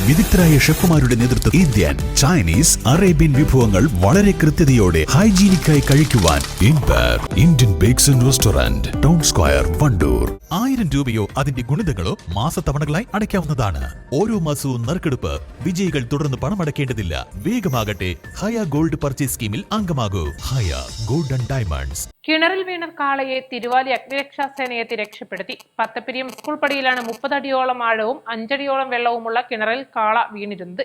വിദഗ്ധരായ ഷെഫുമാരുടെ നേതൃത്വത്തിൽ Indian, Chinese, Arabian വിഭവങ്ങൾ വളരെ കൃത്യതയോടെ ഹൈജീനിക്കായി കഴിക്കുവാൻ Indian bakes and restaurant, town square, Wandoor. 1000 രൂപയോ അതിന്റെ ഗുണിതങ്ങളോ മാസത്തവണകളായി അടയ്ക്കാവുന്നതാണ്. ഓരോ മാസവും നറുക്കെടുപ്പ്. വിജയികൾ തുടർന്ന് പണമടയ്ക്കേണ്ടതില്ല. വേഗമാകട്ടെ, ഹയ ഗോൾഡ് പർച്ചേസ് സ്കീമിൽ അംഗമാകൂ. ഹയ ഗോൾഡ് ആൻഡ് ഡയമണ്ട്സ്. കിണറിൽ വീണ കാളയെ തിരുവാലി അഗ്നിരക്ഷാസേനയെത്തി രക്ഷപ്പെടുത്തി. പത്തപ്പിരിയം സ്കൂൾ പടിയിലാണ് 30 അടിയോളം ആഴവും 5 അടിയോളം വെള്ളവുമുള്ള കിണറിൽ കാള വീണിരുന്നത്.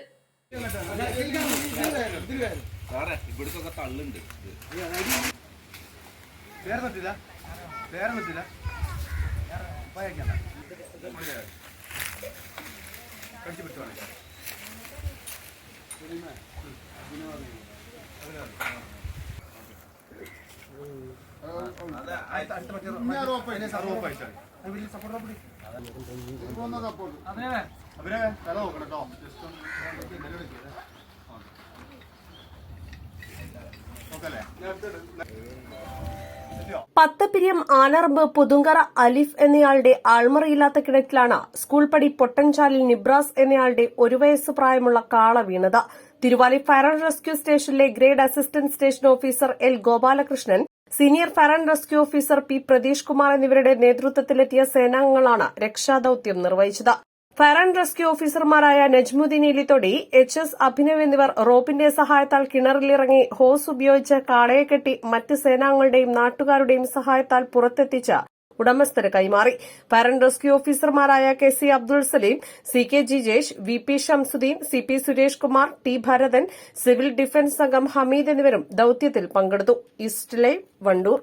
പത്തപ്പിരിയം ആനറമ്പ് പുതുങ്കര അലിഫ് എന്നയാളുടെ ആൾമറയില്ലാത്ത കിണറ്റിലാണ് സ്കൂൾ പടി പൊട്ടൻചാലിൽ നിബ്രാസ് എന്നയാളുടെ 1 വയസ്സ് പ്രായമുള്ള കാള വീണത്. തിരുവാലി ഫയർ ആൻഡ് റെസ്ക്യൂ സ്റ്റേഷനിലെ grade assistant station officer L Gopalakrishnan, senior fire and rescue officer P Pratheesh Kumar എന്നിവരുടെ നേതൃത്വത്തിലെത്തിയ സേനാംഗങ്ങളാണ് രക്ഷാദൌത്യം നിർവഹിച്ചത്. ഫയർ ആൻഡ് റെസ്ക്യൂ ഓഫീസർമാരായ നജ്മുദ്ദീൻ ഇലിത്തൊടി, HS അഭിനവ് എന്നിവർ റോപ്പിന്റെ സഹായത്താൽ കിണറിലിറങ്ങി ഹോസ് ഉപയോഗിച്ച് കാളയെ കെട്ടി മറ്റ് സേനാംഗങ്ങളുടെയും നാട്ടുകാരുടെയും സഹായത്താൽ പുറത്തെത്തിച്ച് ഉടമസ്ഥന് കൈമാറി. ഫയർ ആൻഡ് റെസ്ക്യൂ ഓഫീസർമാരായ KC Abdul Salim, CK Jijesh, VP Shamsuddin, CP Suresh Kumar, T Bharathan, civil defence അംഗം ഹമീദ് എന്നിവരും ദൌത്യത്തിൽ പങ്കെടുത്തു. East Live, Wandoor.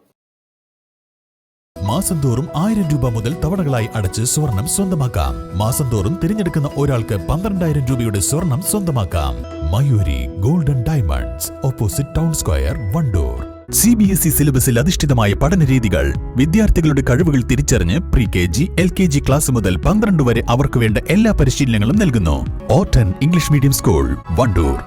മാസം തോറും 1000 രൂപ മുതൽ തവണകളായി അടച്ച് സ്വർണം സ്വന്തമാക്കാം. മാസം തോറും തിരഞ്ഞെടുക്കുന്ന ഒരാൾക്ക് 12,000 രൂപയുടെ സ്വർണം സ്വന്തമാക്കാം. Mayuri gold and diamonds, opposite town square, Wandoor. CBSE സിലബസിൽ അധിഷ്ഠിതമായ പഠനരീതികൾ. വിദ്യാർത്ഥികളുടെ കഴിവുകൾ തിരിച്ചറിഞ്ഞ് pre-KG, LKG ക്ലാസ് മുതൽ 12 വരെ അവർക്ക് വേണ്ട എല്ലാ പരിശീലനങ്ങളും നൽകുന്നു. ഓട്ടൻ ഇംഗ്ലീഷ് മീഡിയം സ്കൂൾ, വണ്ടൂർ.